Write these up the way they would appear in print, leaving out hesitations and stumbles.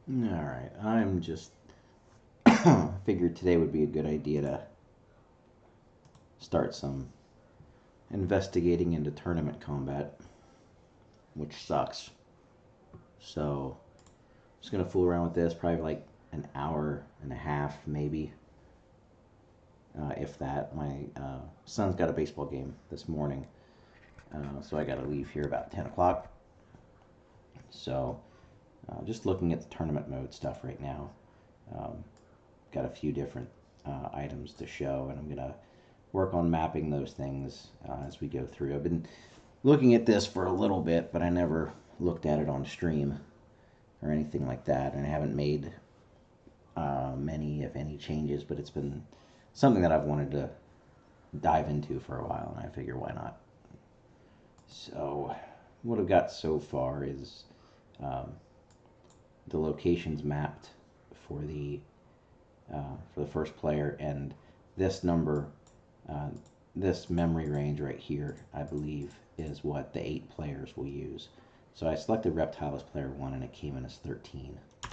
Alright, I'm just figured today would be a good idea to start some investigating into tournament combat, which sucks. So, I'm just gonna fool around with this, probably like an hour and a half, maybe, if that. My son's got a baseball game this morning, so I gotta leave here about 10 o'clock. So, just looking at the tournament mode stuff right now. Um, got a few different items to show, and I'm gonna work on mapping those things as we go through. I've been looking at this for a little bit, but I never looked at it on stream or anything like that, and I haven't made many, if any, changes, but it's been something that I've wanted to dive into for a while, and I figure why not. So, what I've got so far is um, the locations mapped for the first player, and this number, uh, this memory range right here, I believe, is what the 8 players will use. So I selected Reptile as player 1, and it came in as 13. I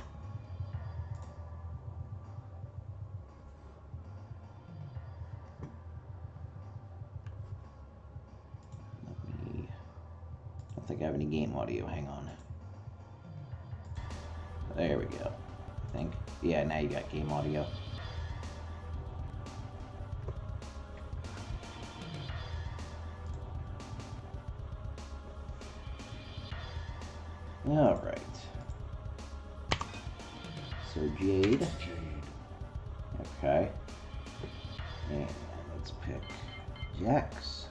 don't think I have any game audio. Hang on. There we go. I think. Yeah, now you got game audio. All right. So Jade. Okay. And let's pick Jax.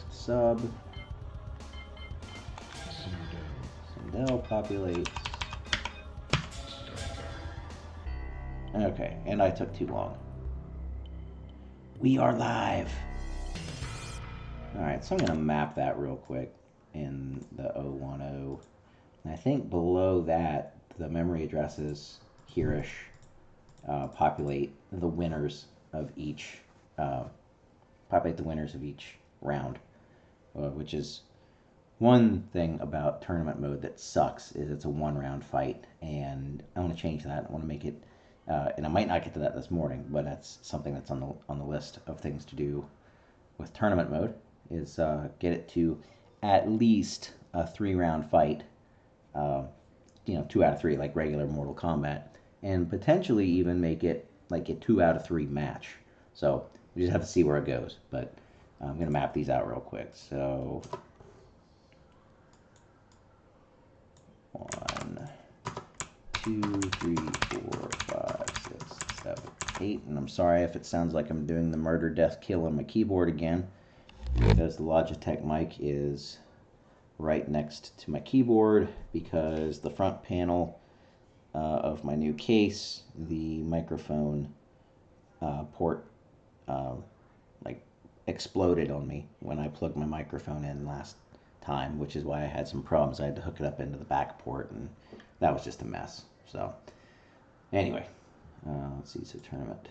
Sub. Sindel populates. Okay, and I took too long. We are live. Alright, so I'm going to map that real quick in the 010. And I think below that, the memory addresses here-ish populate the winners of each round, which is one thing about tournament mode that sucks is it's a 1-round fight, and I want to change that. I want to make it, and I might not get to that this morning, but that's something that's on the list of things to do with tournament mode is get it to at least a 3-round fight, 2 out of 3 like regular Mortal Kombat, and potentially even make it like a 2 out of 3 match. So we just have to see where it goes, but I'm going to map these out real quick. So 1, 2, 3, 4, 5, 6, 7, 8. And I'm sorry if it sounds like I'm doing the murder, death, kill on my keyboard again, because the Logitech mic is right next to my keyboard, because the front panel of my new case, the microphone port like exploded on me when I plugged my microphone in last time, which is why I had some problems. I had to hook it up into the back port, and that was just a mess. So anyway, let's see. So tournament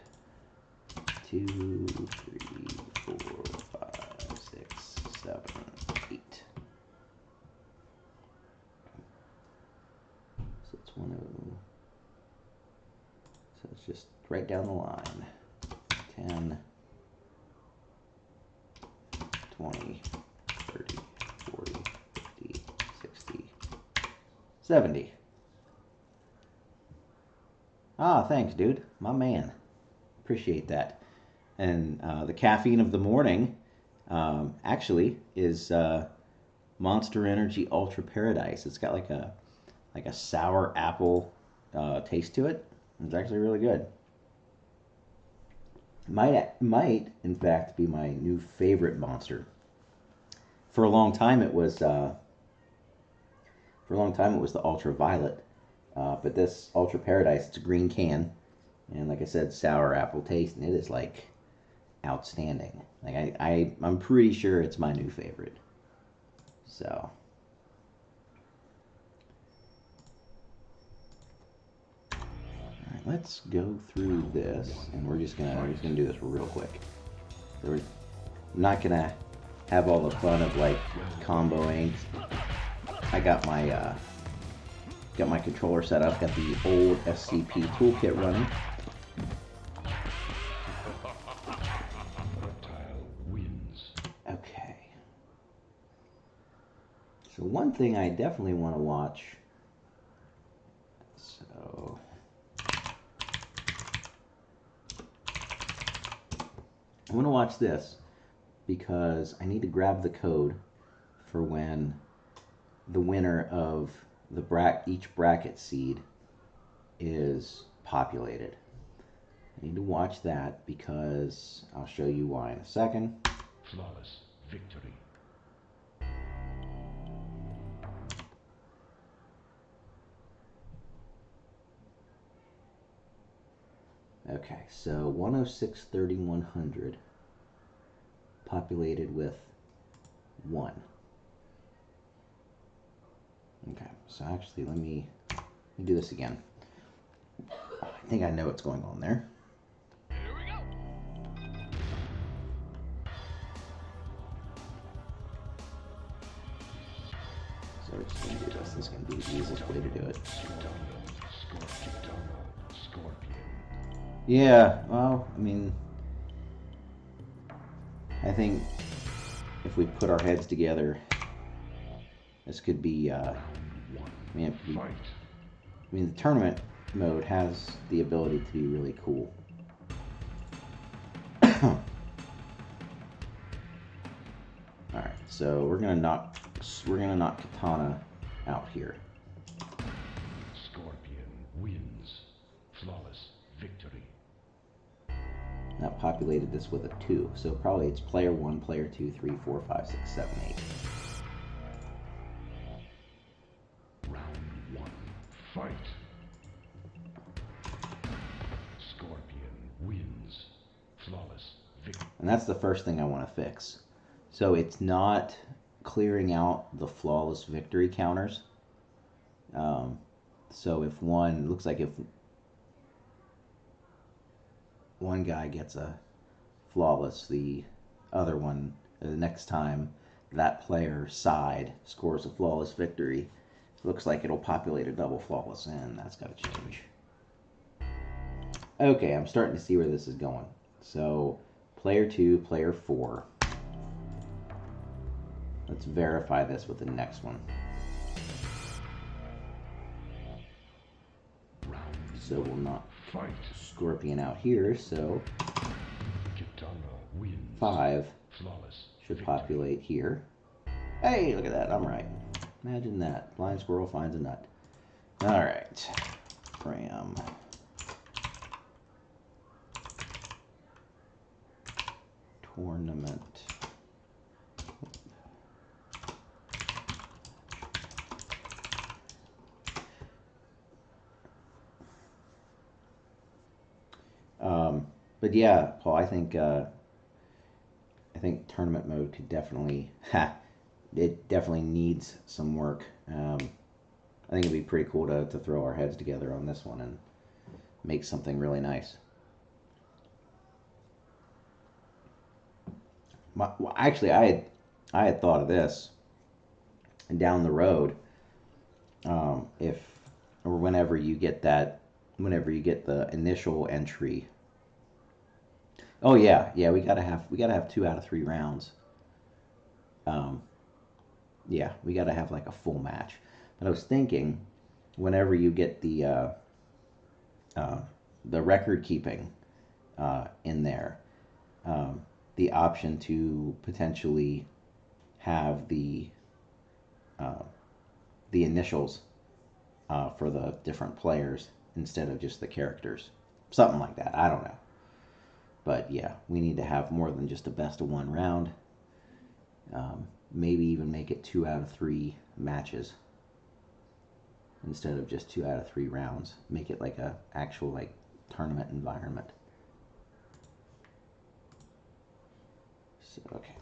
2, 3, 4, 5, 6, 7, 8. So it's 1 0. So it's just right down the line. 10, 20, 30, 40, 50, 60, 70. Ah, thanks, dude. My man. Appreciate that. And the caffeine of the morning actually is Monster Energy Ultra Paradise. It's got like a sour apple taste to it. It's actually really good. Might in fact be my new favorite monster. For a long time it was the Ultraviolet, but this Ultra Paradise, it's a green can, and like I said, sour apple taste, and it is like outstanding. Like I'm pretty sure it's my new favorite. So let's go through this, and we're just gonna do this real quick. So we're not gonna have all the fun of like comboing. I got my controller set up, got the old SCP toolkit running. Okay. So one thing I definitely want to watch. So I want to watch this because I need to grab the code for when the winner of each bracket seed is populated. I need to watch that because I'll show you why in a second. Flawless victory. Okay, so 106.3100 populated with 1. Okay, so actually let me do this again. I think I know what's going on there. Here we go. So we're just going to do this. This is going to be the easiest way to do it. Yeah, well, I mean, I think if we put our heads together, this could be, I mean, the tournament mode has the ability to be really cool. Alright, so we're gonna knock Katana out here. Scorpion wins. Flawless victory. That populated this with a 2, so probably it's player 1, player 2, 3, 4, 5, 6, 7, 8. Round 1. Fight. Scorpion wins. Flawless victory. And that's the first thing I want to fix. So it's not clearing out the flawless victory counters. So if one, looks like if one guy gets a flawless, the other one, the next time that player's side scores a flawless victory, it looks like it'll populate a double flawless, and that's got to change. Okay, I'm starting to see where this is going. So player 2, player 4. Let's verify this with the next one. So we'll not fight Scorpion out here, so 5 should populate here. Hey, look at that, I'm right. Imagine that. Blind squirrel finds a nut. Alright. Ram. Tournament. But yeah, Paul, I think tournament mode could definitely, it definitely needs some work. I think it'd be pretty cool to throw our heads together on this one and make something really nice. Well, actually, I had thought of this, and down the road, if or whenever you get the initial entry. Oh yeah, we gotta have 2 out of 3 rounds. Yeah, we gotta have like a full match. But I was thinking, whenever you get the record keeping in there, the option to potentially have the initials for the different players instead of just the characters, something like that. I don't know. But yeah, we need to have more than just a best of 1 round. Maybe even make it 2 out of 3 matches instead of just 2 out of 3 rounds. Make it like a actual like tournament environment. So okay.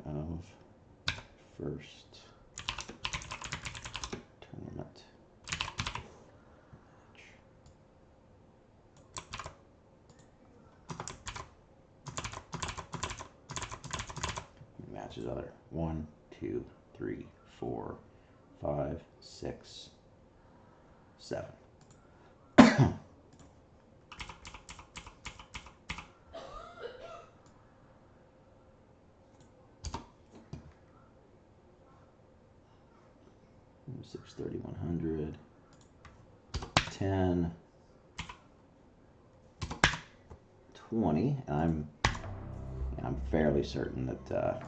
Of first tournament much is other? 1, 2, 3, 4, 5, 6, 7. Six 3100, 10, 20, and I'm fairly certain that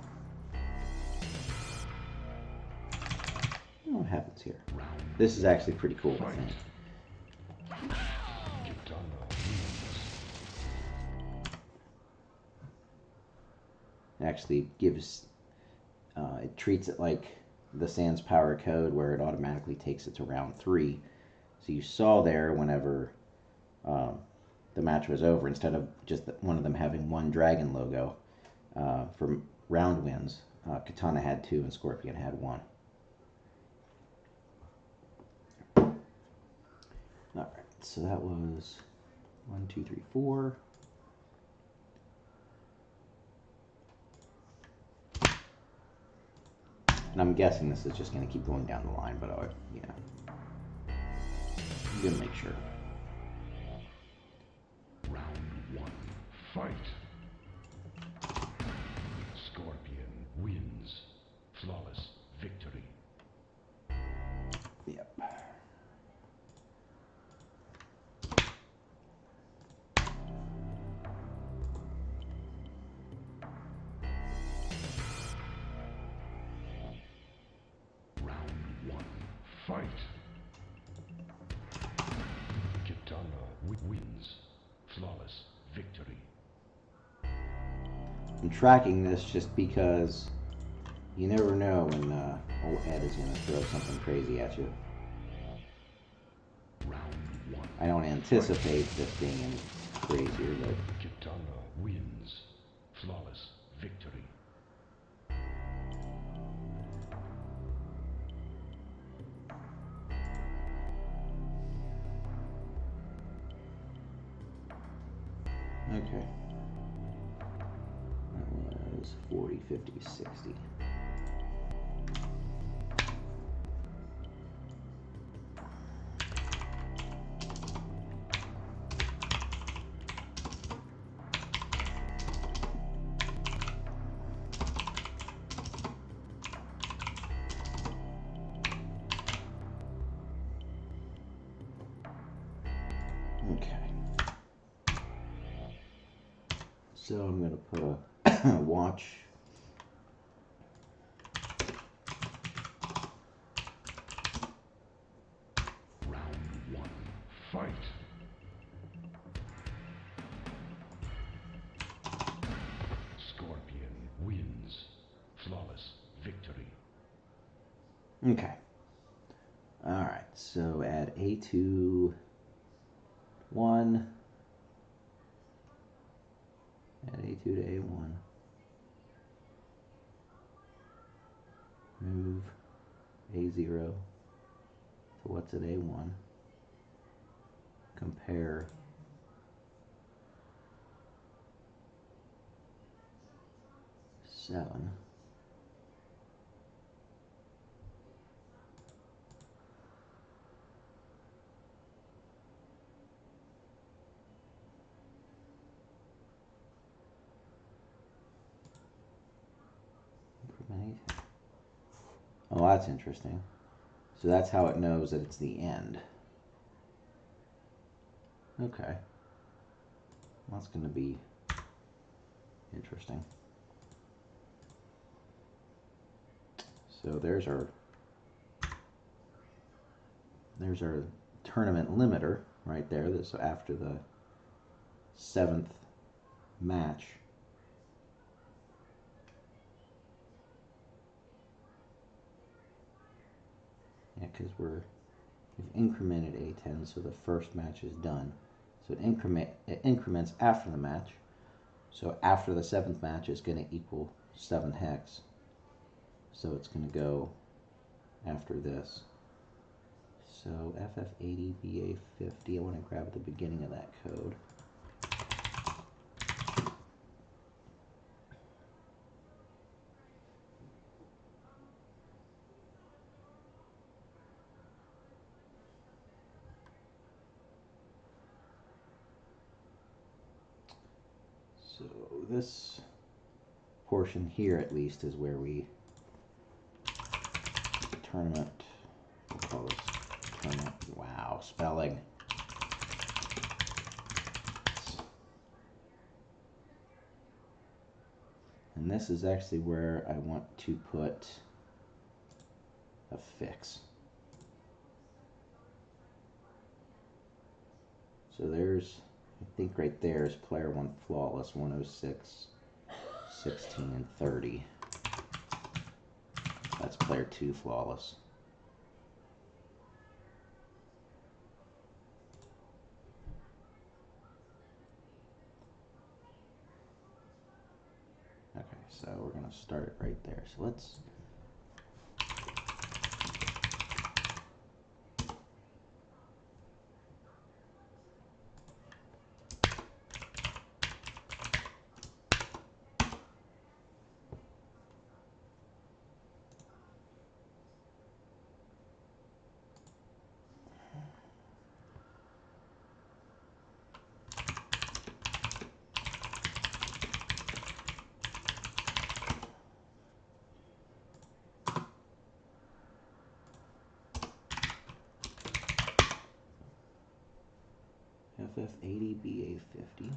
what happens here? This is actually pretty cool, I think. It actually gives it treats it like the Sans Power code, where it automatically takes it to round 3. So you saw there, whenever the match was over, instead of just one of them having one dragon logo for round wins, Katana had 2 and Scorpion had 1. Alright, so that was 1, 2, 3, 4. And I'm guessing this is just going to keep going down the line, but I'm going to make sure. Round 1, fight. Scorpion wins. Flawless victory. Yep. Fight! Katana wins. Flawless victory. I'm tracking this just because you never know when old Ed is going to throw something crazy at you. I don't anticipate this being any crazier, but Katana wins. Flawless victory. okay. That was 40, 50, 60. Okay. So I'm going to put a watch. Round 1, fight! Scorpion wins. Flawless victory. Okay. Alright, so add A2, 1. Add A2 to A1. Move A0 to what's at A1. Compare seven. Oh, that's interesting. So that's how it knows that it's the end. Okay. That's going to be interesting. So there's our tournament limiter right there. So after the 7th match, yeah, because we've incremented A10, so the first match is done. So it increments after the match. So after the 7th match is going to equal 7 hex. So it's going to go after this. So FF80, BA50, I want to grab the beginning of that code. So this portion here, at least, is where we tournament. We'll call this tournament. Wow, spelling. And this is actually where I want to put a fix. So there's, I think right there is player 1 flawless, 106, 16, and 30. That's player 2 flawless. Okay, so we're going to start it right there. So let's FF80 BA50.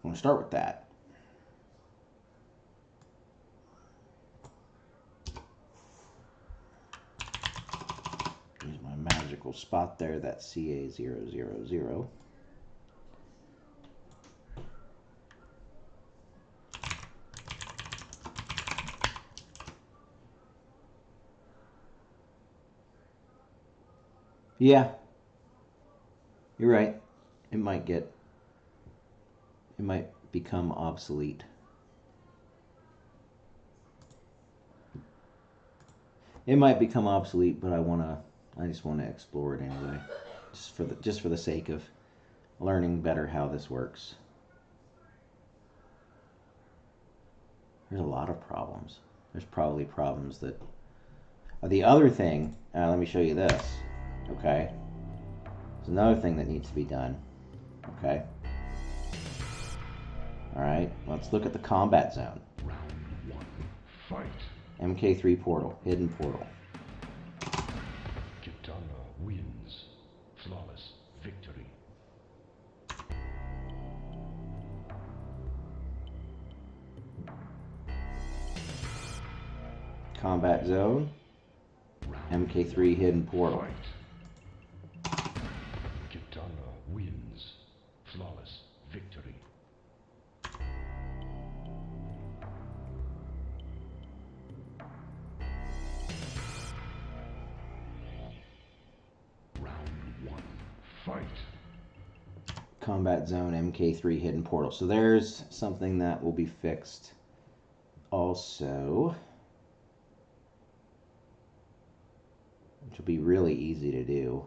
I'm going to start with that. Use my magical spot there, that's CA000. Yeah, you're right. It might become obsolete. It might become obsolete, but I just want to explore it anyway, just for the sake of learning better how this works. There's a lot of problems. There's probably problems that. The other thing, let me show you this. Okay, there's another thing that needs to be done. Okay. All right. Let's look at the combat zone. Round 1. Fight. MK3 portal, hidden portal. Kitana wins. Flawless victory. Combat zone. MK3 hidden portal. Fight. Kitana wins. Flawless victory. Round 1. Fight. Combat zone, MK3 hidden portal. So there's something that will be fixed also, which will be really easy to do,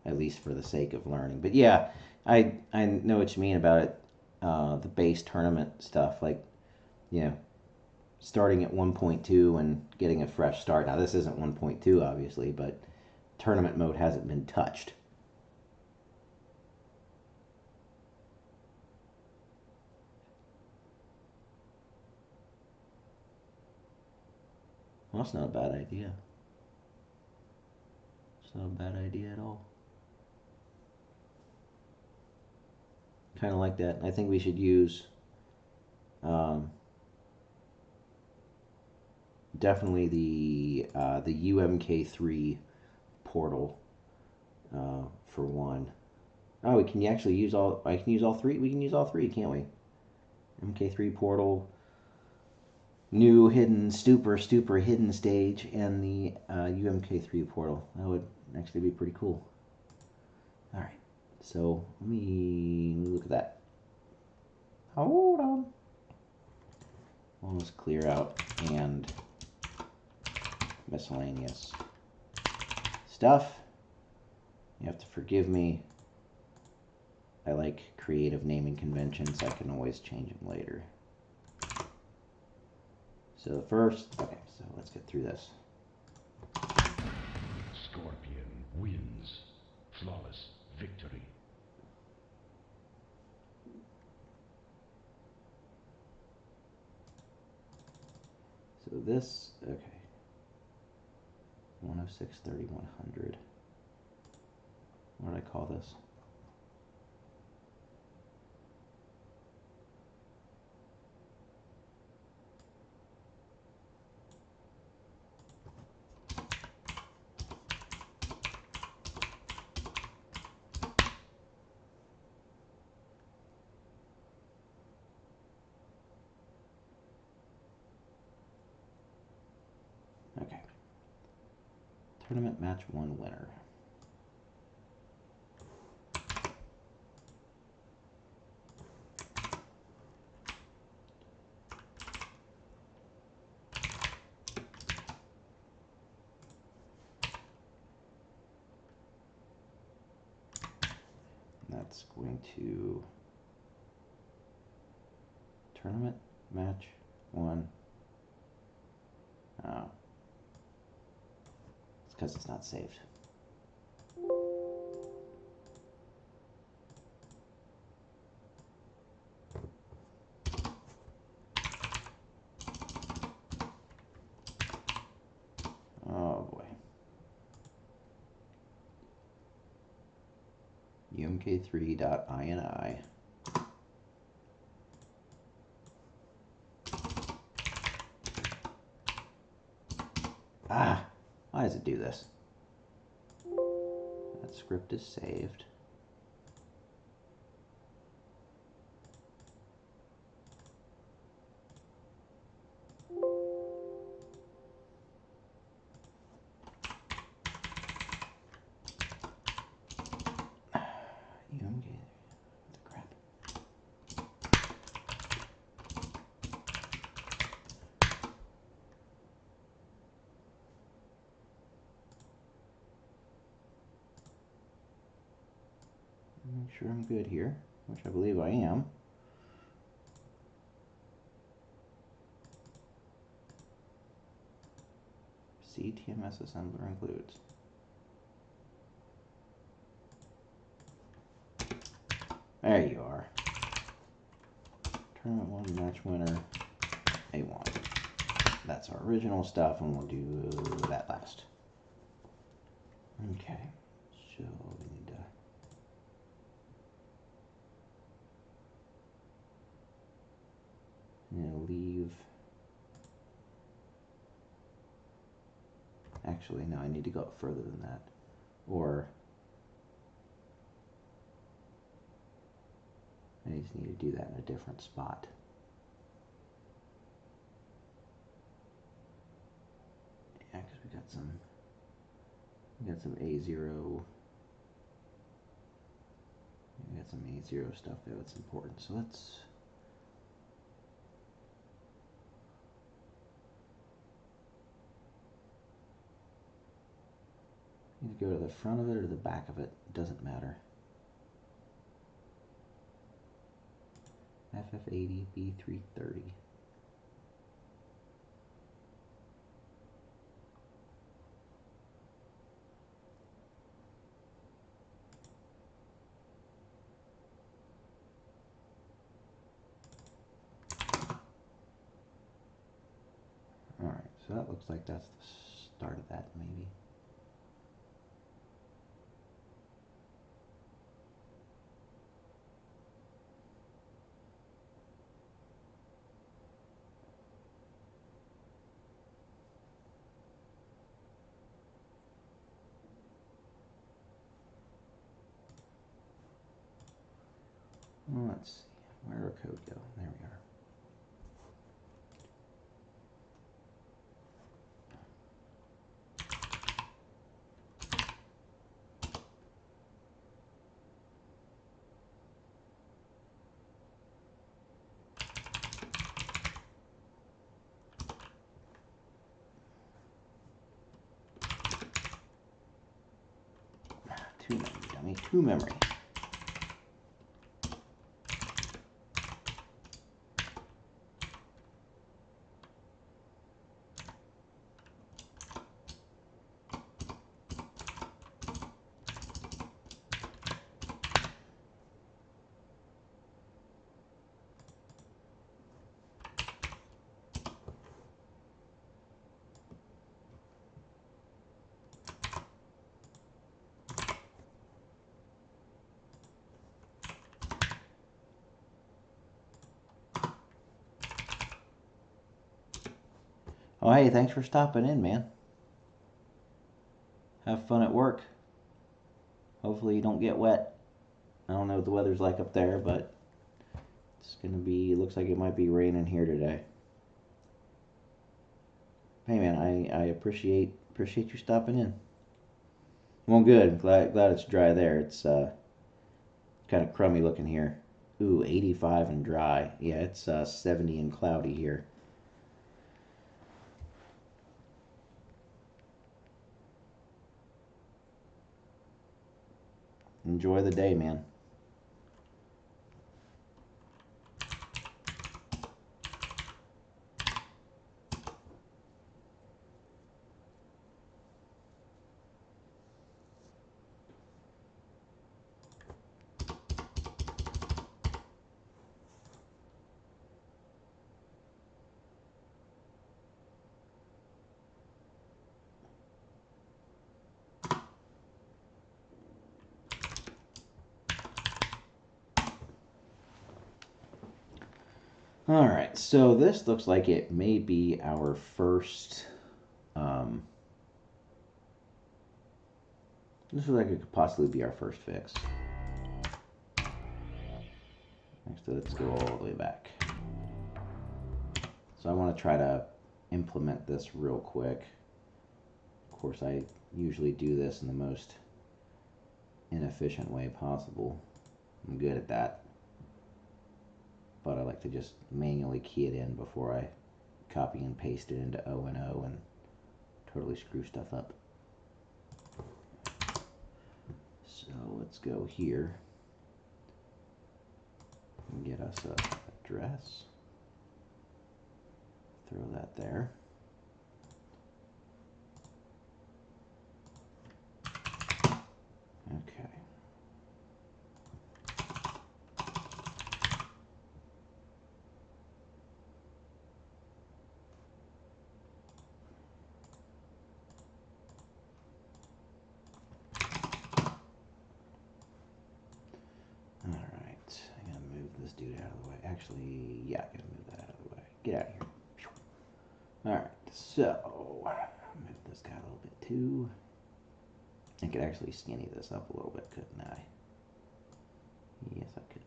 at least for the sake of learning. But yeah, I know what you mean about it. The base tournament stuff, like, you know, starting at 1.2 and getting a fresh start. Now this isn't 1.2 obviously, but tournament mode hasn't been touched. Well, that's not a bad idea. It's not a bad idea at all. Kind of like that. I think we should use definitely the UMK3 portal for one. Oh, we can actually use all. I can use all three. We can use all three, can't we? MK3 portal, new hidden stupor hidden stage, and the UMK3 portal. That would actually be pretty cool. All right. So let me look at that. Hold on. Well, let's clear out and miscellaneous stuff. You have to forgive me. I like creative naming conventions. I can always change them later. So the first, okay, so let's get through this. Scorpion wins. Flawless victory. So this, okay. 106, 30, 100. What did I call this? Okay. Tournament match 1 winner. That's going to tournament match 1. Oh. It's because it's not saved. Oh boy. UMK3.ini. Ah! Why does it do this? That script is saved. UMK. What the crap? Make sure I'm good here, which I believe I am. CTMS assembler includes. There you are. Tournament 1 match winner, A1. That's our original stuff, and we'll do that last. Okay, so we need to leave. Actually, no, I need to go up further than that. Or I just need to do that in a different spot. Yeah, because we got some A0. We got some A0 stuff there that's important. So let's either go to the front of it or the back of it. It doesn't matter. FF80 B330. Alright, so that looks like that's the start of that, maybe. Well, let's see. Where did our code go? There we are. To memory, dummy. To memory. Oh, hey, thanks for stopping in, man. Have fun at work. Hopefully you don't get wet. I don't know what the weather's like up there, but it's gonna be, looks like it might be raining here today. Hey man, I appreciate you stopping in. Well, good. Glad it's dry there. It's kind of crummy looking here. Ooh, 85 and dry. Yeah, it's 70 and cloudy here. Enjoy the day, man. Alright, so this looks like it may be our first, this looks like it could possibly be our first fix. Next, let's go all the way back. So I want to try to implement this real quick. Of course, I usually do this in the most inefficient way possible. I'm good at that. But I like to just manually key it in before I copy and paste it into O and O and totally screw stuff up. So let's go here and get us a address. Throw that there. Okay. Alright, I gotta move this dude out of the way. Actually, yeah, I gotta move that out of the way. Get out of here. Alright, so, move this guy a little bit too. I could actually skinny this up a little bit, couldn't I? Yes, I could.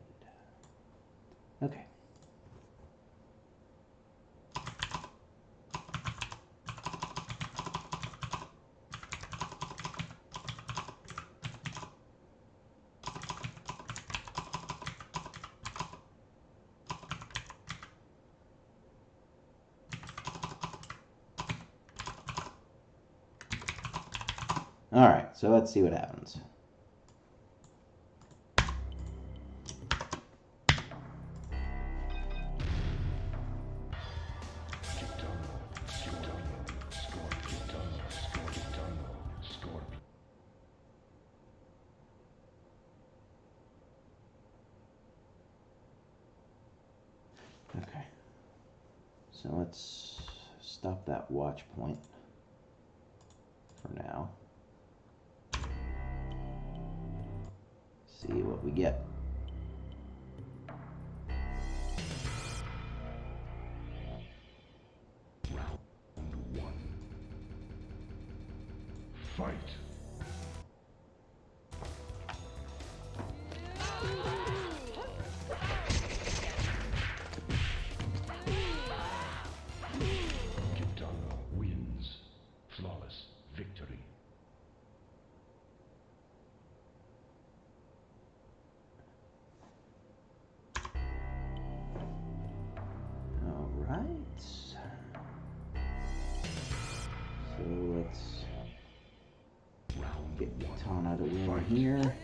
Okay. Alright, so let's see what happens. Okay, so let's stop that watch point for now. See what we get. Round 1. Fight. Kitana wins. Flawless victory. Alright. So let's get Kitana to win here.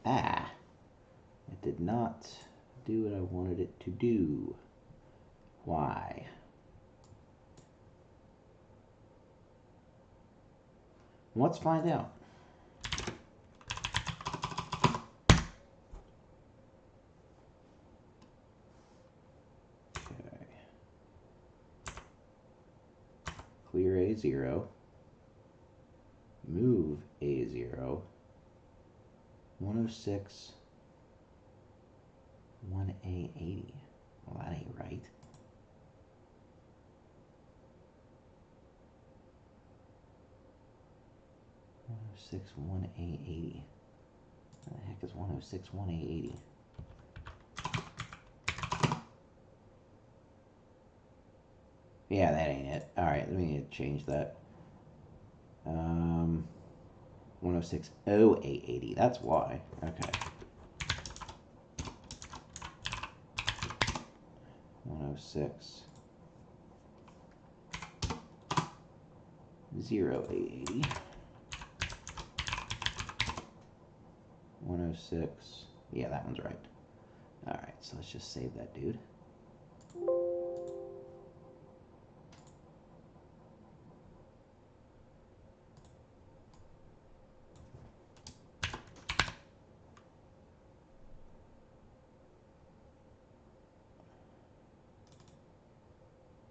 Ah, it did not do what I wanted it to do. Why? Let's find out. Okay. clear A0, move A0, 106, 1A80. Well, that ain't right. Six 1A80. What the heck is 106 1A80? Yeah, that ain't it. Alright, let me change that. 106 0A80. That's why. Okay. 106 0A80. 106. Yeah, that one's right. Alright, so let's just save that dude.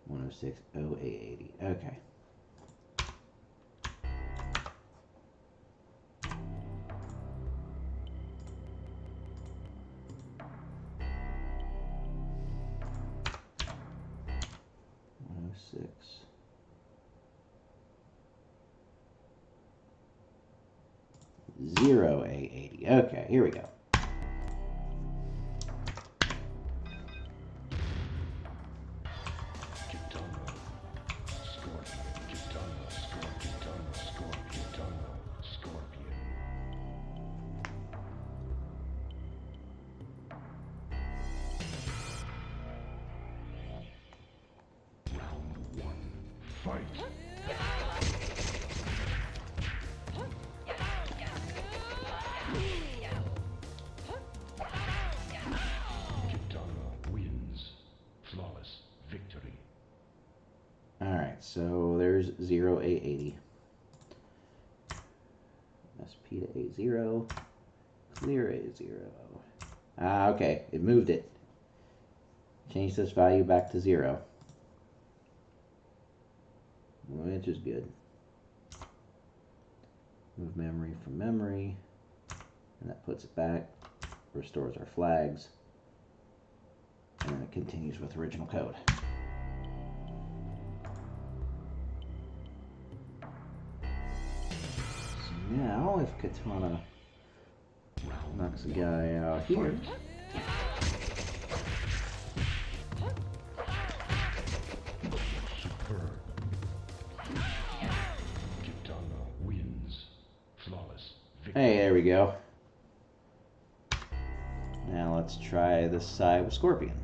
One oh six OA80. Okay. Six. Zero A80. Okay, here we go. Fight! Kitana wins. Flawless victory. Alright, so there's 0A80. SP to A0. Clear A0. Ah, okay. It moved it. Change this value back to 0. Which is good. Move memory from memory. And that puts it back. Restores our flags. And then it continues with original code. So now if Katana knocks a guy out here. Superb. Kitana wins. Flawless victory. Hey, there we go. Now let's try this side with Scorpion.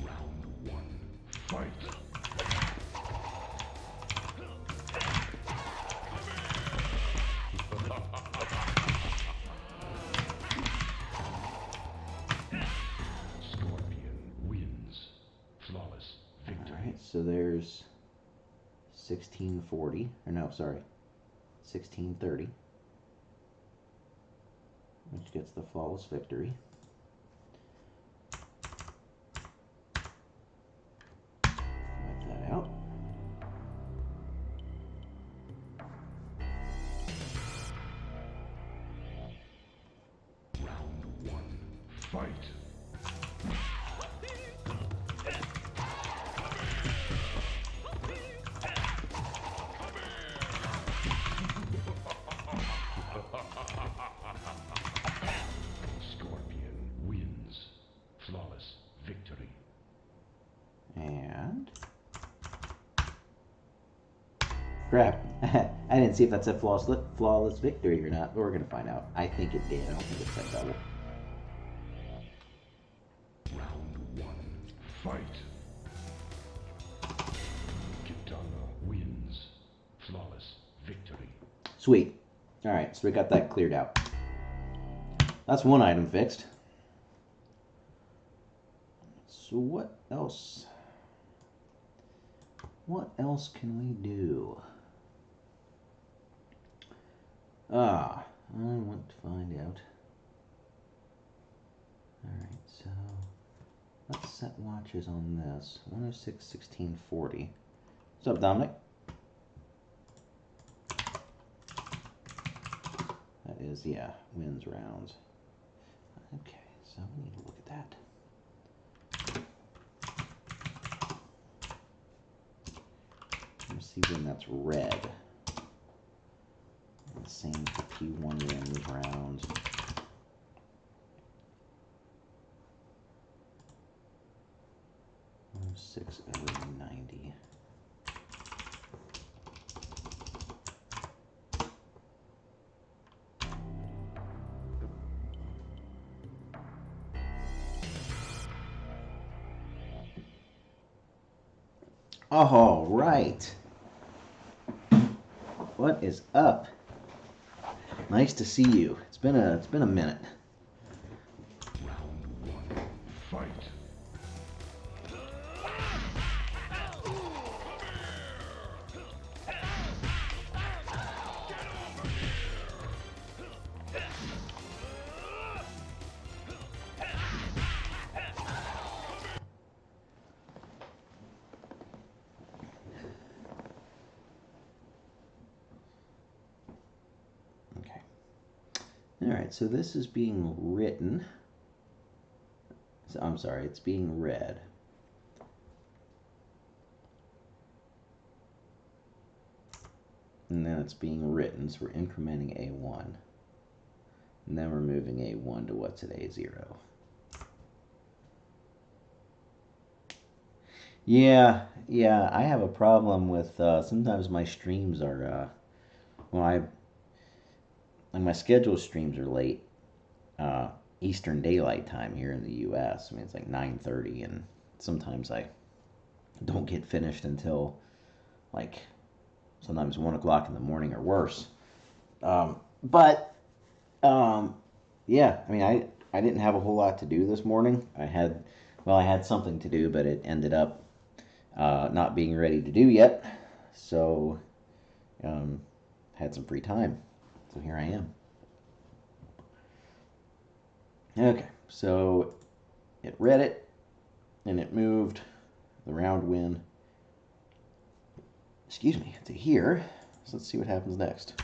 Round one. Fight! Scorpion wins. Flawless victory. Alright, so there's 1640. Or no, sorry. 1630. Which gets the flawless victory. Wipe that out. Round one. Fight! Scorpion wins. Flawless victory. And crap. I didn't see if that said flawless victory or not, but we're gonna find out. I think it did. I don't think it said double. Round one. Fight! Kitana wins. Flawless victory. Sweet. Alright, so we got that cleared out. That's one item fixed. So what else? What else can we do? I want to find out. Alright, so set watches on this. 106, 1640. What's up, Dominic? That is, yeah, wins rounds. Okay, so we need to look at that. Let's see when that's red. And the same for P1 wins rounds. Oh, 6090. All right. What is up? Nice to see you. It's been a minute. Round one. Fight. Okay. All right, so this is being written. So, I'm sorry, it's being read. And then it's being written, so we're incrementing A1. And then we're moving A1 to what's at A0. Yeah, I have a problem with sometimes my streams are well, like my scheduled streams are late Eastern Daylight Time here in the U.S. I mean, it's like 9:30, and sometimes I don't get finished until like sometimes 1 o'clock in the morning or worse. But yeah, I mean, I didn't have a whole lot to do this morning. I had something to do, but it ended up not being ready to do yet. So had some free time. So here I am. Okay, so it read it and it moved the round win, excuse me, to here. So let's see what happens next.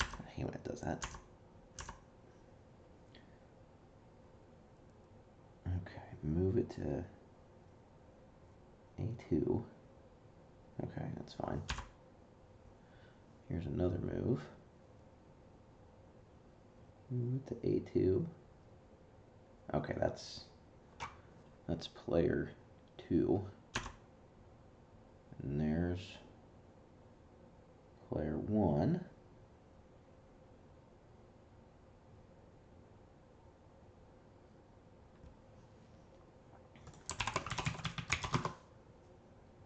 I hate when it does that. Okay, move it to A2. Okay, that's fine. Here's another move. Move it to A2. Okay, that's player 2. And there's player 1.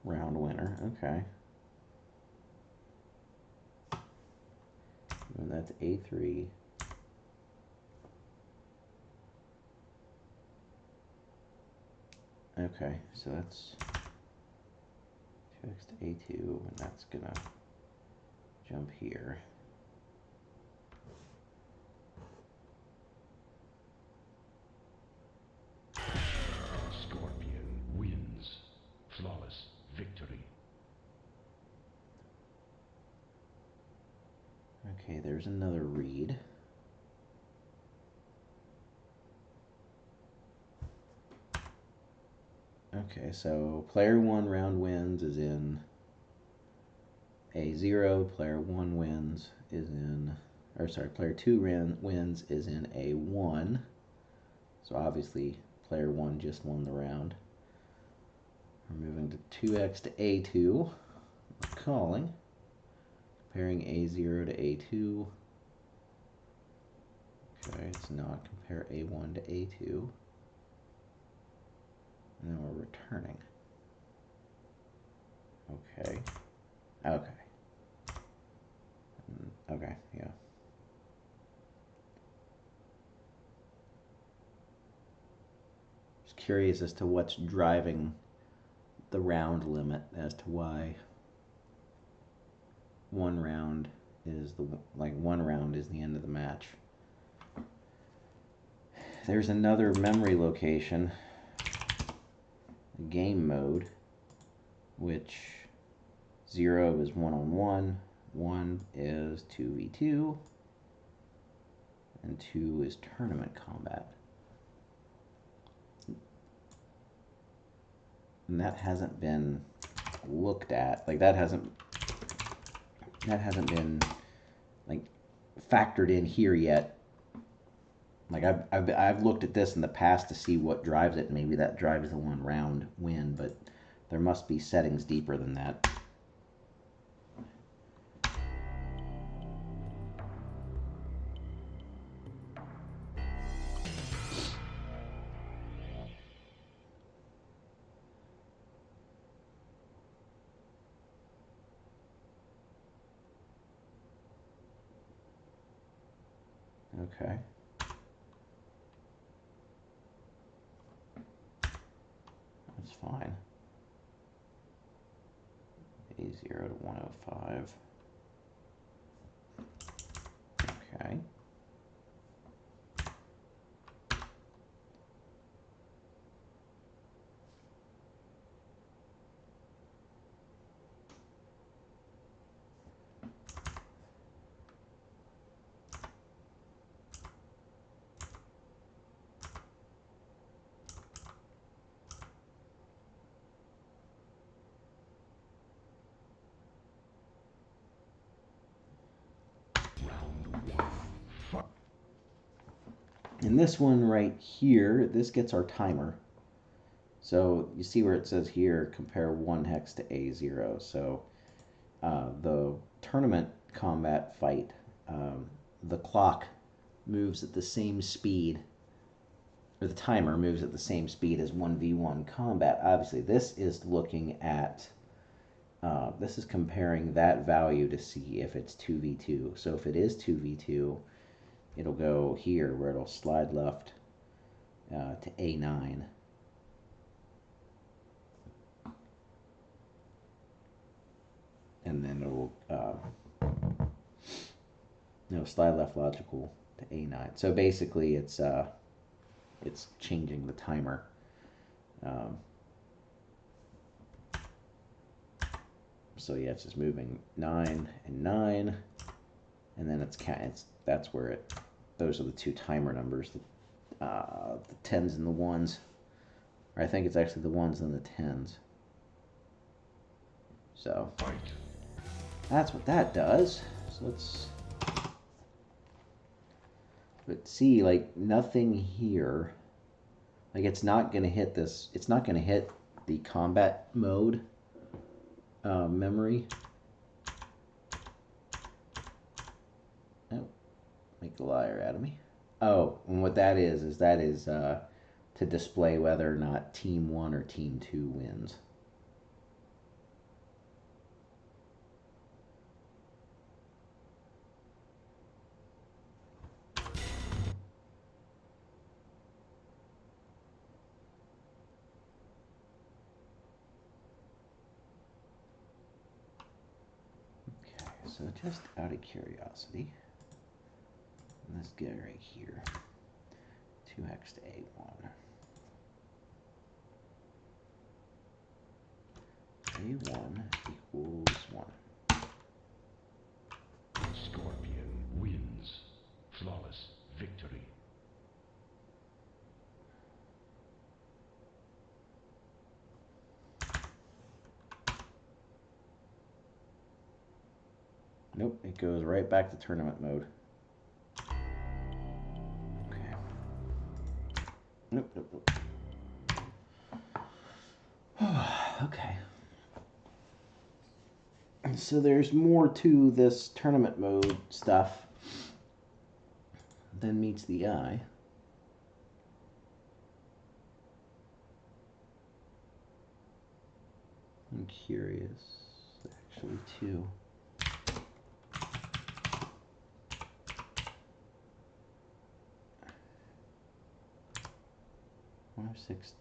Round winner, okay. And that's A3. Okay, so that's 2x to A2, and that's gonna jump here. Scorpion wins. Flawless victory. Okay, there's another read. Okay, so player 1 round wins is in A0, player 1 wins is in, or sorry, player 2 wins is in A1. So obviously player 1 just won the round. We're moving to 2x to A2. Calling. Comparing A0 to A2. Okay, it's not. Compare A1 to A2. And then we're returning. Okay. Okay. Okay, yeah. Just curious as to what's driving the round limit, as to why one round is the end of the match. there's another memory location, game mode, which 0 is 1-on-1, 1 is 2v2, and 2 is tournament combat. And that hasn't been looked at. Like that hasn't been like factored in here yet. Like I've looked at this in the past to see what drives it. Maybe that drives the 1 round win, but there must be settings deeper than that. Okay. That's fine. A0 to 105. Okay. And this one right here, this gets our timer. So you see where it says here, compare 1 hex to A0. So the tournament combat fight, the clock moves at the same speed, or the timer moves at the same speed as 1v1 combat. Obviously, this is looking at, this is comparing that value to see if it's 2v2. So if it is 2v2, it'll go here where it'll slide left to A9. And then it'll slide left logical to A9. So basically it's changing the timer. So yeah, it's just moving 9 and 9, and then that's where it. Those are the 2 timer numbers, the 10s and the 1s. Or I think it's actually the 1s and the 10s. So that's what that does. So let's see, like nothing here. Like it's not gonna hit this. It's not gonna hit the combat mode memory. Oh, make a liar out of me. Oh, and what that is to display whether or not Team 1 or Team 2 wins. So just out of curiosity, let's get right here, 2x to A1. A1 equals 1. Scorpion wins. Flawless victory. Nope, it goes right back to tournament mode. Okay. Nope. Okay. So there's more to this tournament mode stuff than meets the eye. I'm curious, actually, too. Six.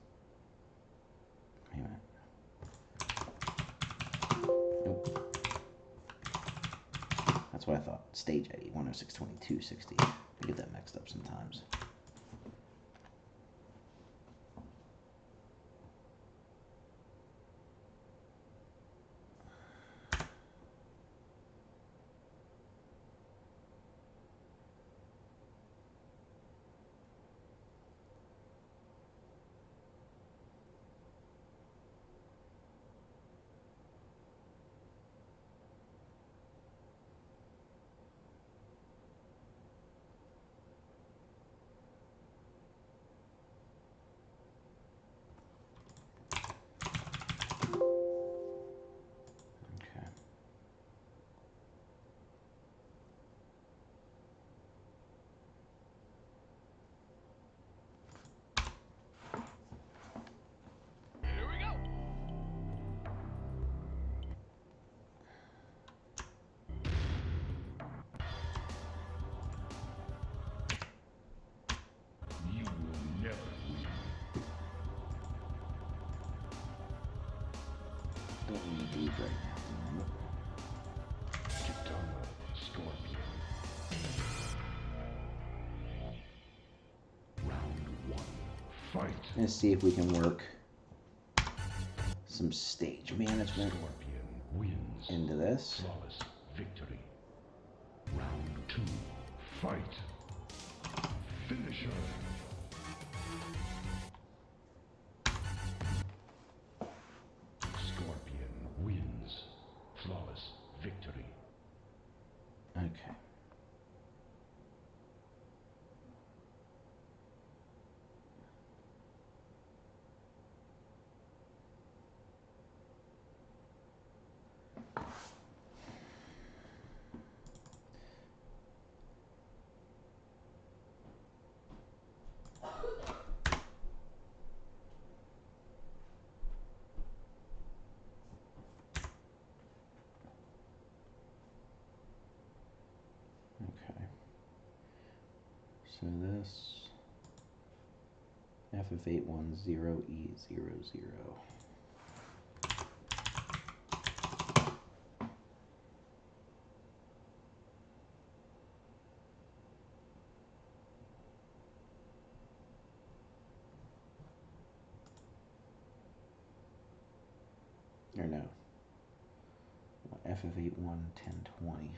Wait a minute. Nope. That's what I thought. Stage ID 106.22.60. I get that mixed up sometimes. prestige right now. Kitana, Scorpion. Round one, fight. Let's see if we can work some stage management Scorpion wins. into this. Flawless victory. Round two, fight. Finisher. Scorpion wins. Flawless victory. Okay. Okay. So this FF810E00. Or no. FF811020.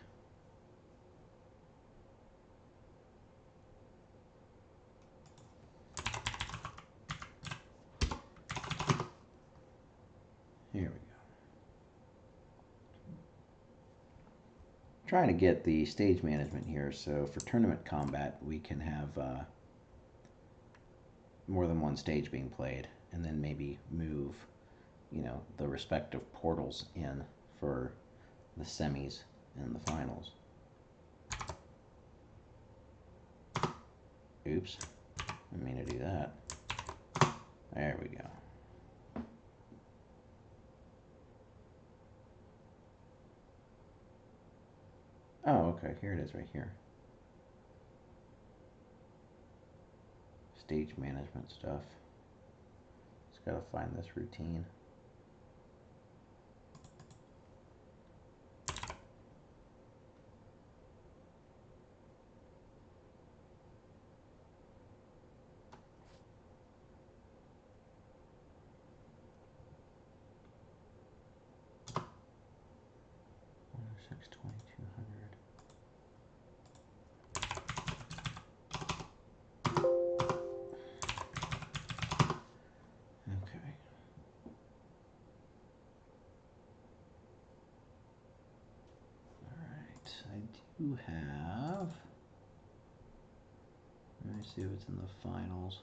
Here we go. Trying to get the stage management here, so for tournament combat we can have more than one stage being played, and then maybe move, the respective portals in for the semis and the finals. Oops, I mean to do that. There we go. Oh, okay, here it is right here. Stage management stuff. Just gotta find this routine. Six 2200. Okay. Alright, I do have. Let me see if it's in the finals.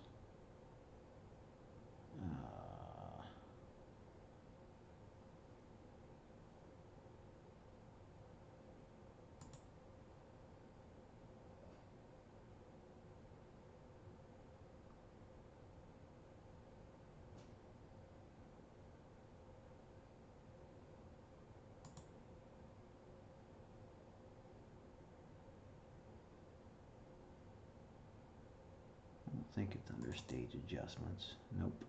I don't think it's under stage adjustments. Nope.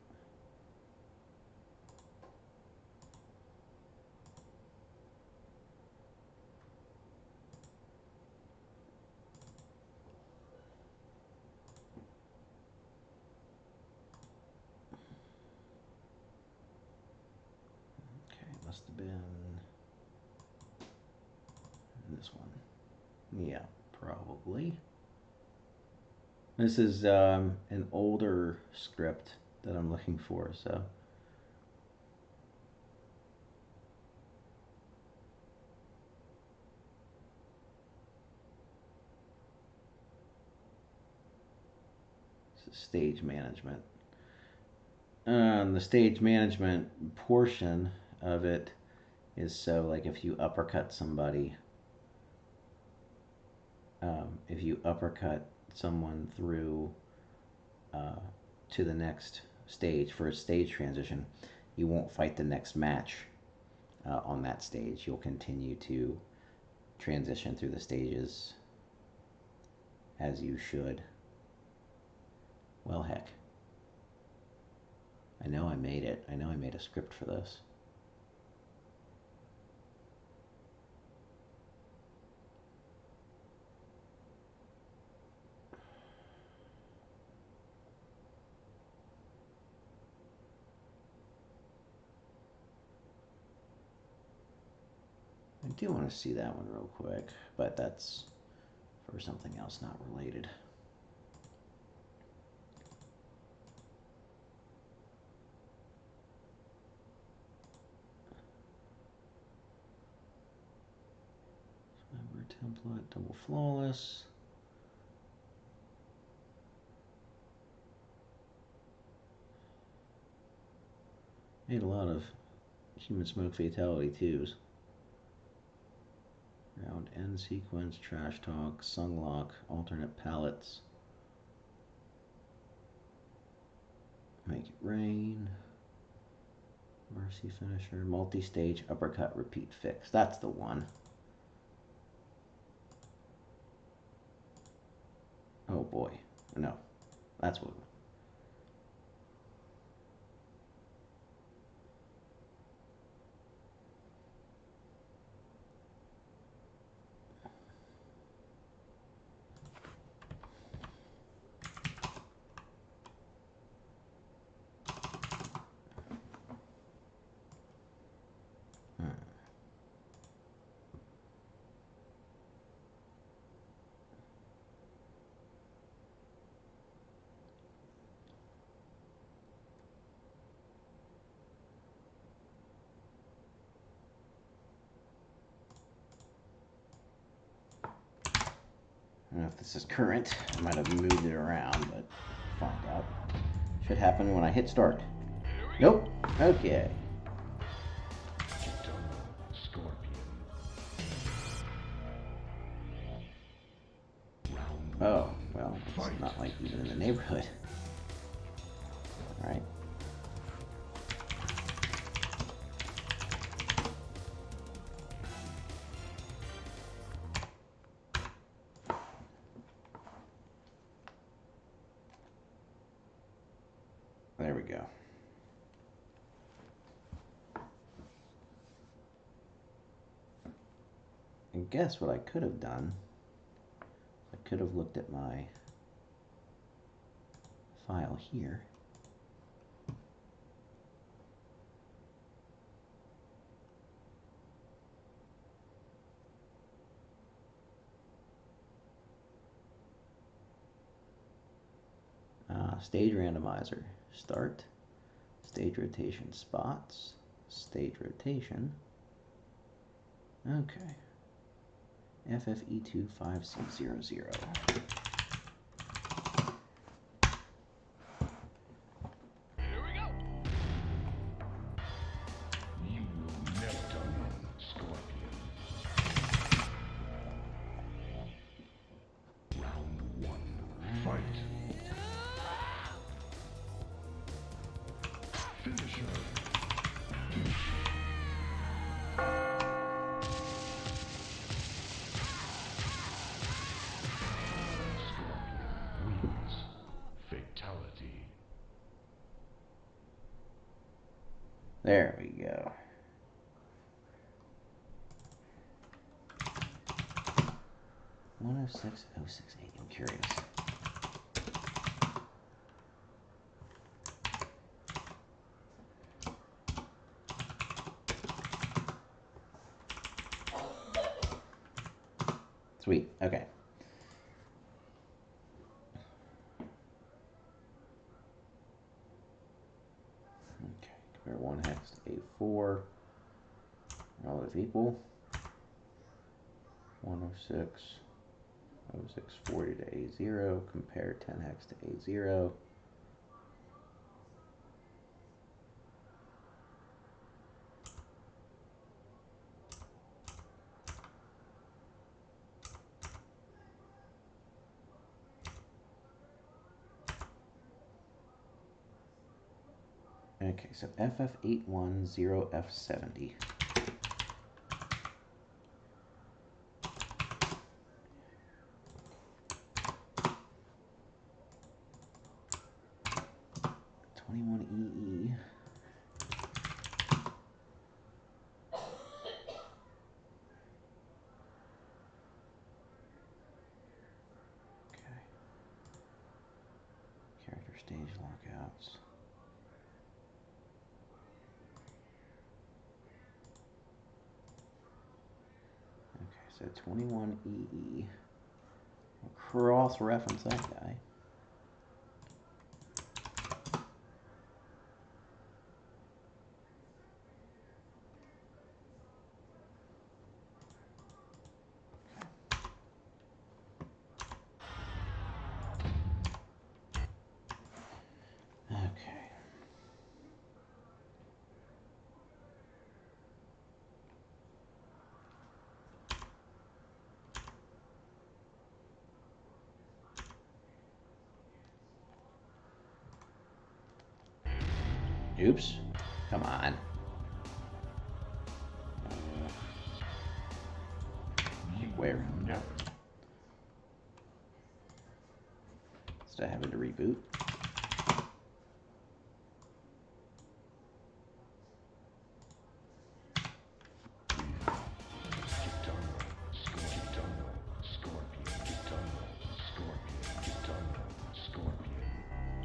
Okay, must have been this one. Yeah, probably. This is an older script that I'm looking for, so. This is stage management. The stage management portion of it is so, like, if you uppercut somebody, if you uppercut someone through to the next stage for a stage transition, you won't fight the next match on that stage. You'll continue to transition through the stages as you should. Well, heck. I know I made it. I know I made a script for this. do want to see that one real quick, but that's for something else not related. Member template, double flawless. Made a lot of human smoke fatality twos. Round end sequence, trash talk, sunglock, alternate palettes. Make it rain. Mercy finisher, multi-stage, uppercut, repeat, fix. That's the one. Oh boy. No. That's what. I don't know if this is current. I might have moved it around, but find out. Should happen when I hit start. Nope. Okay. Oh, well, it's not like even in the neighborhood. Alright. There we go. And guess what I could have done? I could have looked at my file here. Stage randomizer. Start. Stage rotation spots. Stage rotation. Okay. FFE2500. There we go. $106,068. I'm curious. Sweet. Okay. Compare one hex to A4. Relative equal. 106. 0640 to A0. Compare 10 hex to A0. Okay, so FF810F70. EE. Okay. Character stage lockouts. So 21 EE. Cross-reference that guy. Okay. Oops. Come on. Where? No. Instead of having to reboot.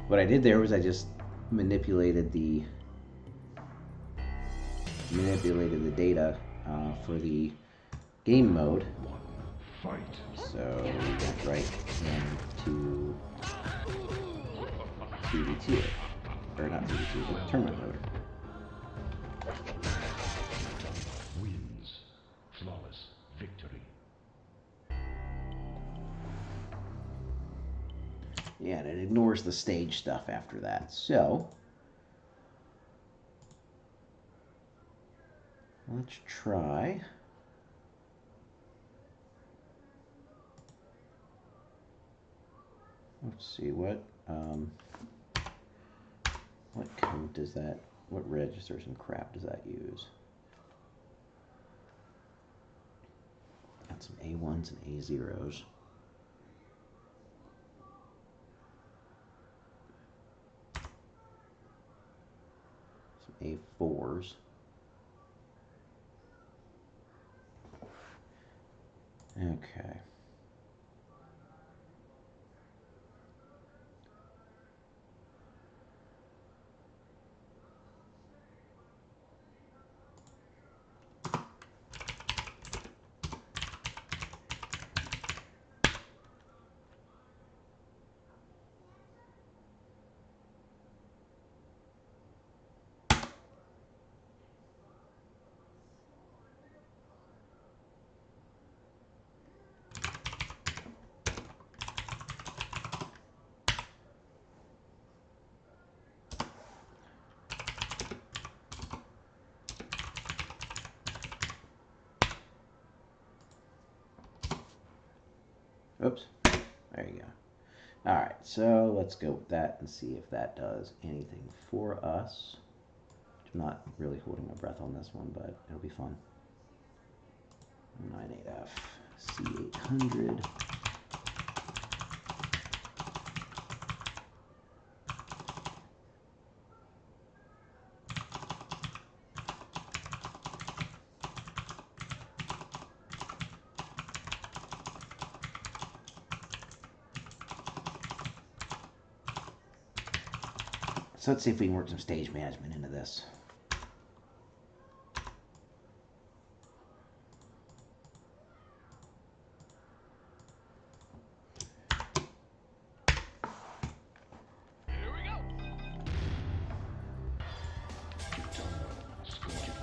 What I did there was I just manipulated the data for the game mode. So we went right into 2v2, or not 2v2, but tournament mode. Wins. Flawless victory. Yeah, and it ignores the stage stuff after that. So let's try. Let's see what code does that? What registers and crap does that use? Got some A1s and A0s. Some A4s. Okay. Oops. There you go. Alright, so let's go with that and see if that does anything for us. I'm not really holding my breath on this one, but it'll be fun. 98F, C800. So let's see if we can work some stage management into this.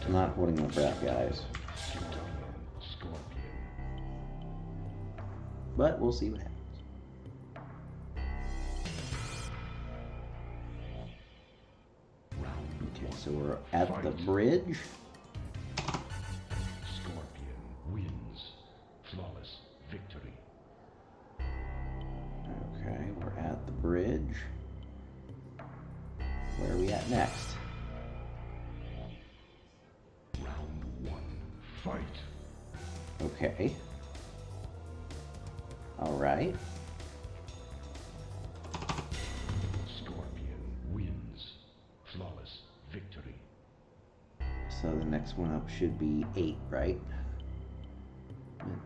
I'm not holding my breath, guys. But we'll see what happens. Okay, so we're at the bridge. Scorpion wins. Flawless victory. Okay, we're at the bridge. Where are we at next? Round one. Fight. Okay. All right. Scorpion wins. Flawless victory. So the next one up should be 8, right?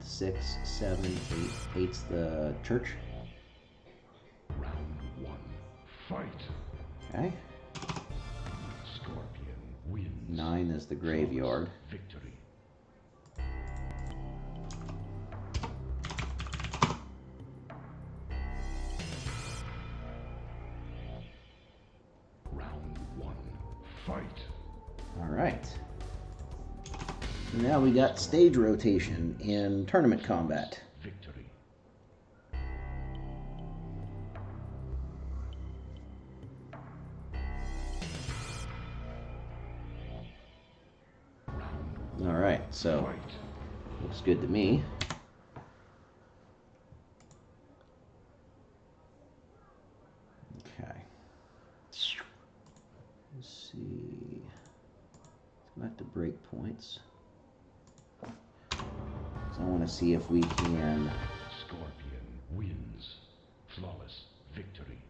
6, 7, 8. 8's the church. Round one. Fight. Okay. Scorpion wins. 9 is the graveyard. Victory. Alright. Now we got stage rotation in tournament combat. Victory. Alright, so Fight. looks good to me. Okay. Let's see. Back to break points. So I want to see if we can. Scorpion wins. Flawless victory.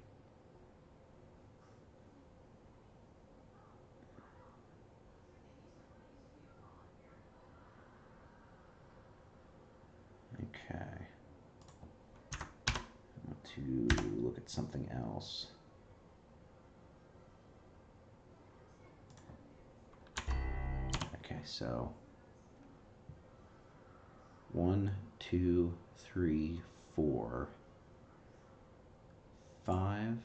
Okay. I want to look at something else. Okay, so 1, 2, 3, 4, 5,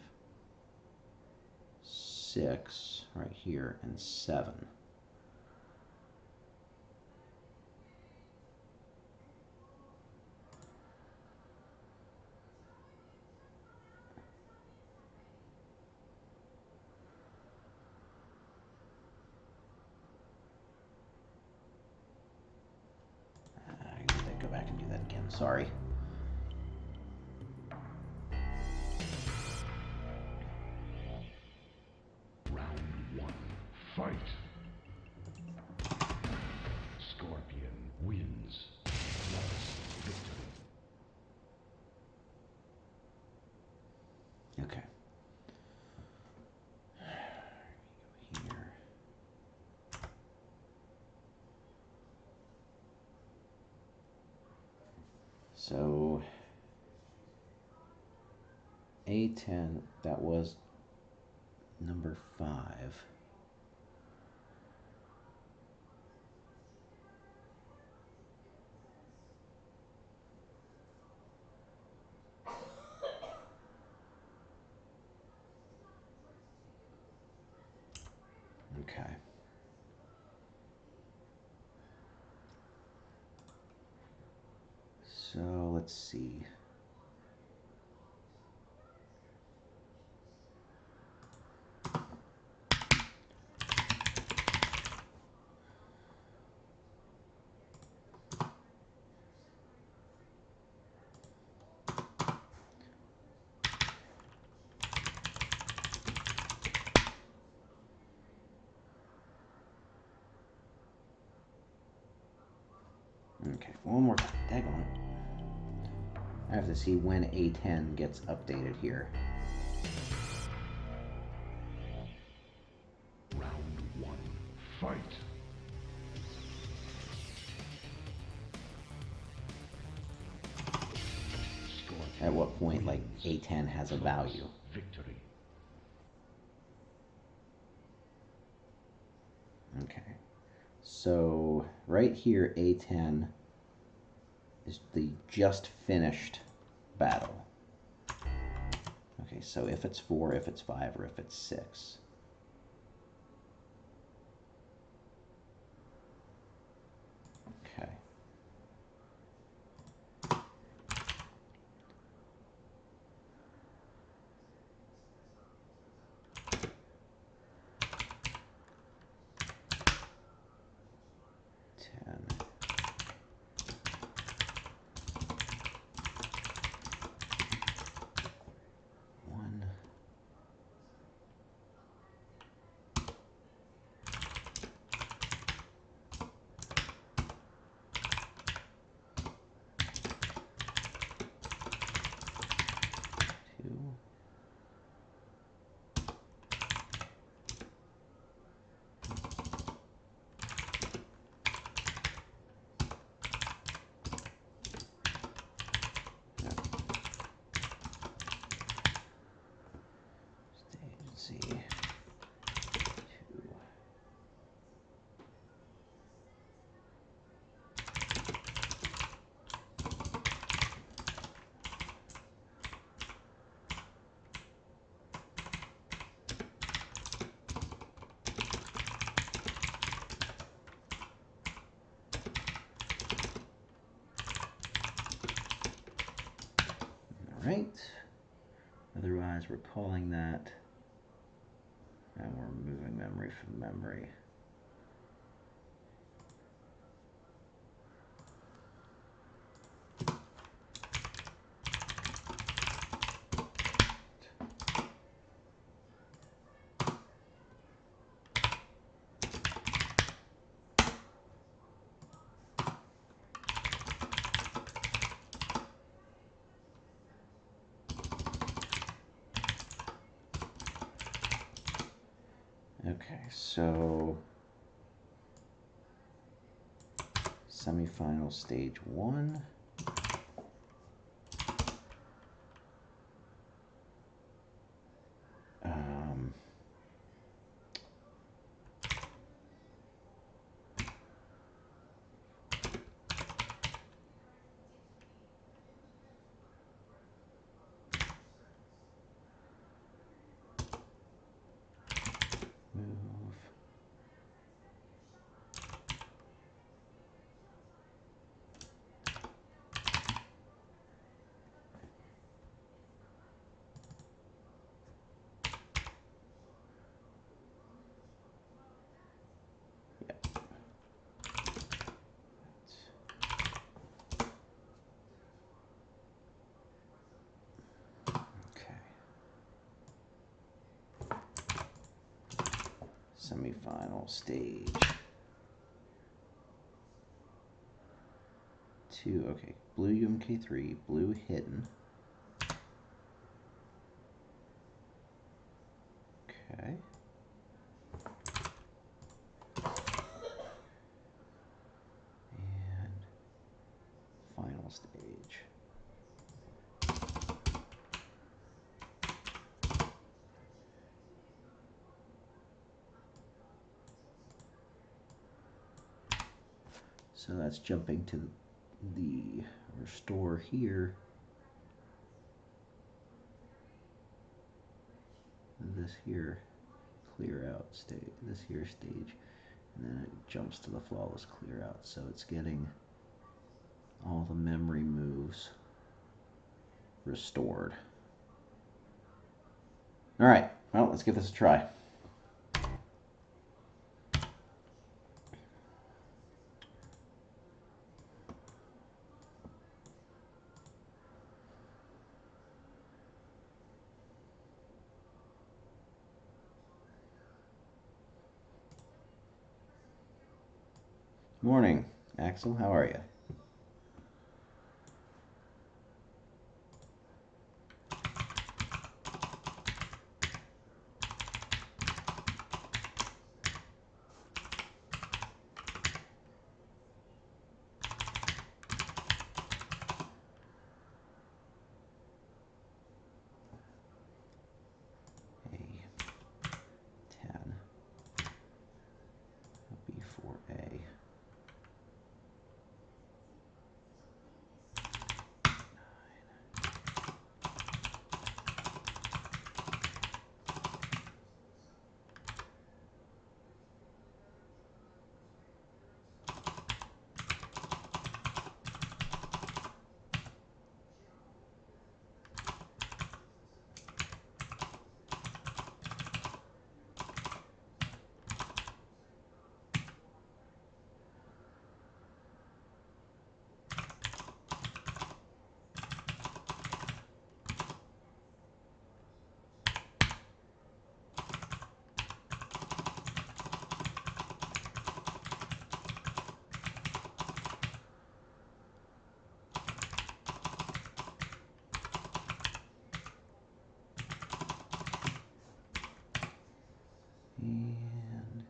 6 right here, and 7. I gotta go back and do that again. Sorry. Round 1. Fight. Scorpion wins. Flawless victory. Okay. Here. So A10, that was number 5. Okay. So let's see. Okay, one more time. Daggone. I have to see when A10 gets updated here. Round 1. Fight. Scorpion At what point, like, wins. A10 has a value? Victory. Okay. So, right here, A10 is the just finished battle. Okay, so if it's 4, if it's 5, or if it's 6. Okay. Alright. Otherwise, we're calling that, and we're moving memory from memory. Okay, so semifinal stage 1. Move. Semifinal stage 2. Okay, blue UMK3, blue hidden. Okay. And final stage. So that's jumping to the restore here. This here clear out stage, this here stage, and then it jumps to the flawless clear out. So it's getting all the memory moves restored. All right, well, let's give this a try. Morning, Axel. How are you? A10, B4A. And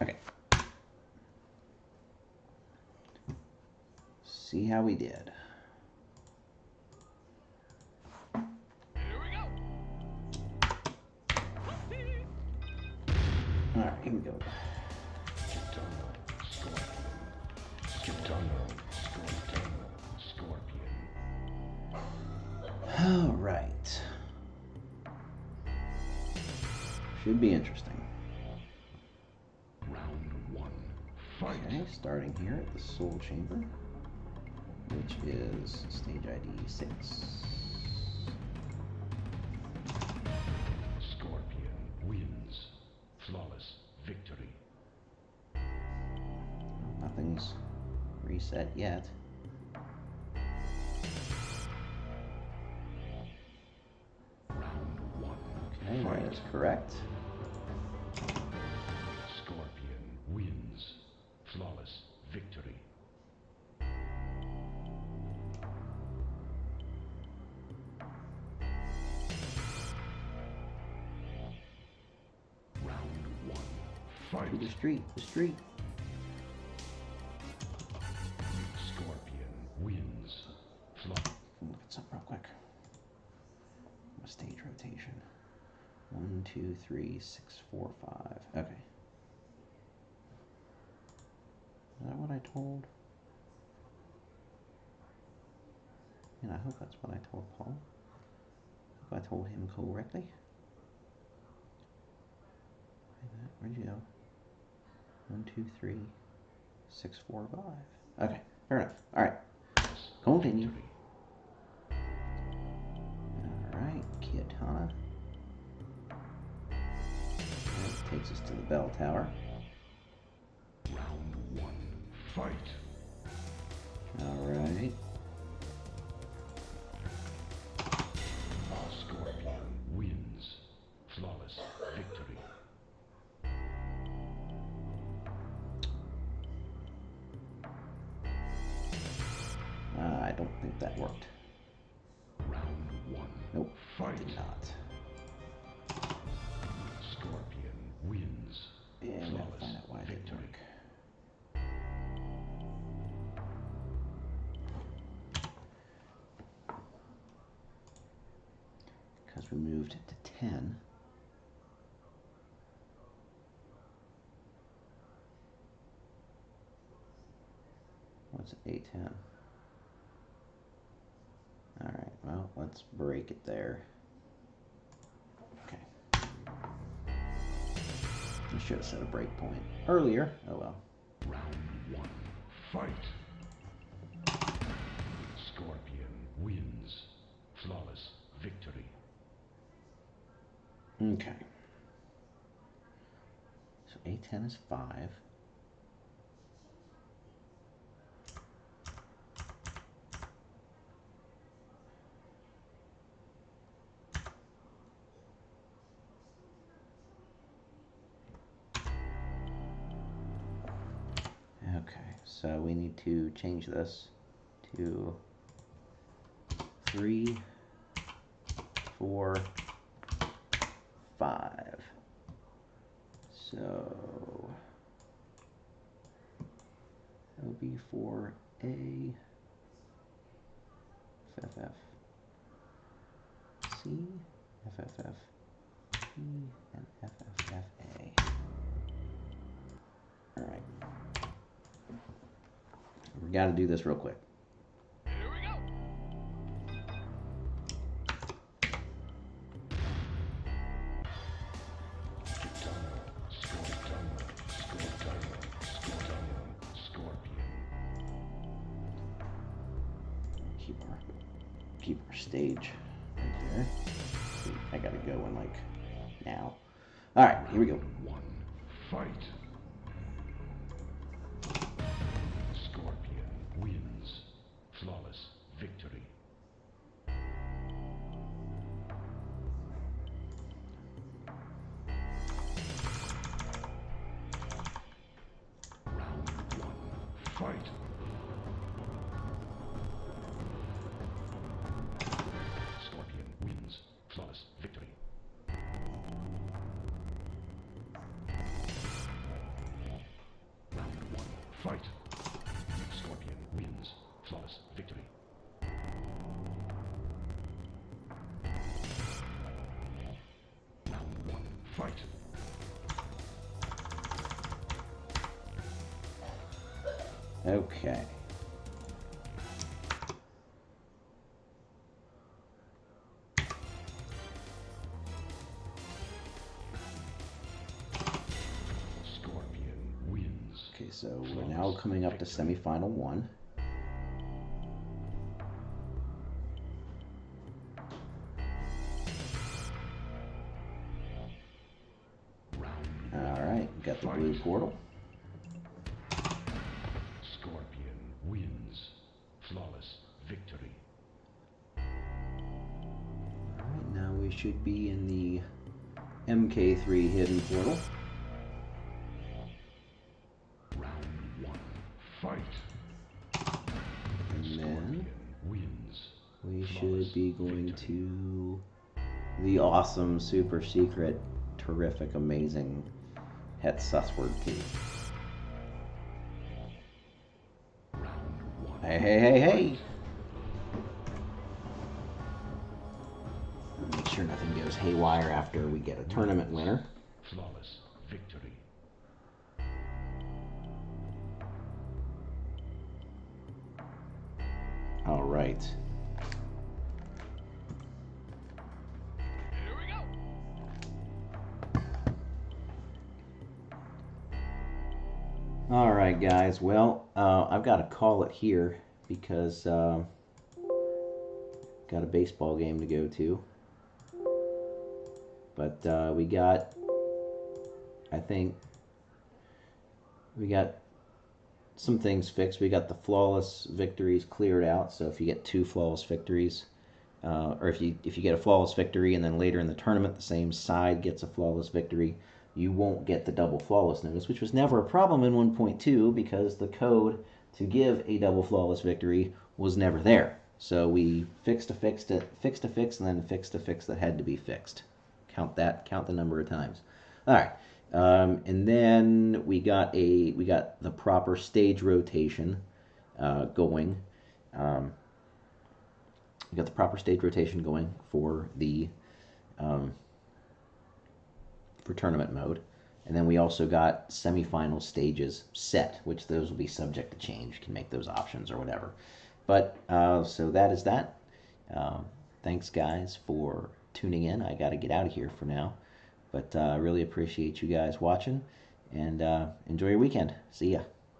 okay. See how we did. All right, here we go. All right. Should be interesting. Round 1. Fight. Okay, starting here at the Soul Chamber with which is stage ID 6. Scorpion wins. Flawless victory. Nothing's reset yet. Round 1. Okay, that is correct. Scorpion wins. Flawless victory. Round 1. Fight. To the street, the street. Scorpion wins. Look at something real quick. A stage rotation. 1, 2, 3, 6, 4, 5. Okay. Is that what I told? And I hope that's what I told Paul. I hope I told him correctly. Where'd you go? 1, 2, 3, 6, 4, 5. Okay, fair enough. Alright. Continue. Alright, Kitana. That takes us to the bell tower. Round 1. Fight. Alright. Scorpion wins. Flawless victory. I don't think that worked. Round 1. Nope, Fight. did not. Scorpion wins. Yeah, I'm gonna find out why it didn't work. Because we moved it to 10. What's A10? Alright, well, let's break it there. Okay. I should have set a break point earlier. Oh well. Round 1. Fight. Scorpion wins. Flawless victory. Okay. So A10 is 5. Okay, so we need to change this to 3, 4, 5. So that would be for A, FFF, C, FFF, P, and FFFA. All right. We got to do this real quick. Here we go. Keep our stage right there. See, I gotta go in like now. All right, here we go. 1. Fight. Scorpion wins. Flawless victory. Round 1. Fight. Scorpion wins. Flawless victory. Round 1. Fight. Scorpion wins. Flawless victory. Round 1. Fight. Okay. Scorpion wins. Okay, so we're now coming up to semifinal 1. We got the blue portal. Scorpion wins. Flawless victory. Alright, now we should be in the UMK3 hidden portal. Round 1. Fight. And then Wins. we should be going to the awesome, super secret, terrific, amazing Het Sussword key. Round 1. Hey, hey, hey, hey! Make sure nothing goes haywire after we get a tournament winner. Flawless victory. All right. Here we go. All right, guys. Well, I've got to call it here because got a baseball game to go to. But I think we got some things fixed. We got the flawless victories cleared out. So if you get 2 flawless victories, or if you get a flawless victory and then later in the tournament the same side gets a flawless victory, you won't get the double flawless notice, which was never a problem in 1.2 because the code to give a double flawless victory was never there. So we fixed a fix, and then fixed a fix that had to be fixed. Count the number of times. All right. And then we got the proper stage rotation going. We got the proper stage rotation going for the for tournament mode, and then we also got semifinal stages set, which those will be subject to change. You can make those options or whatever. But so that is that. Thanks, guys, for tuning in. I got to get out of here for now. But I really appreciate you guys watching, and enjoy your weekend. See ya.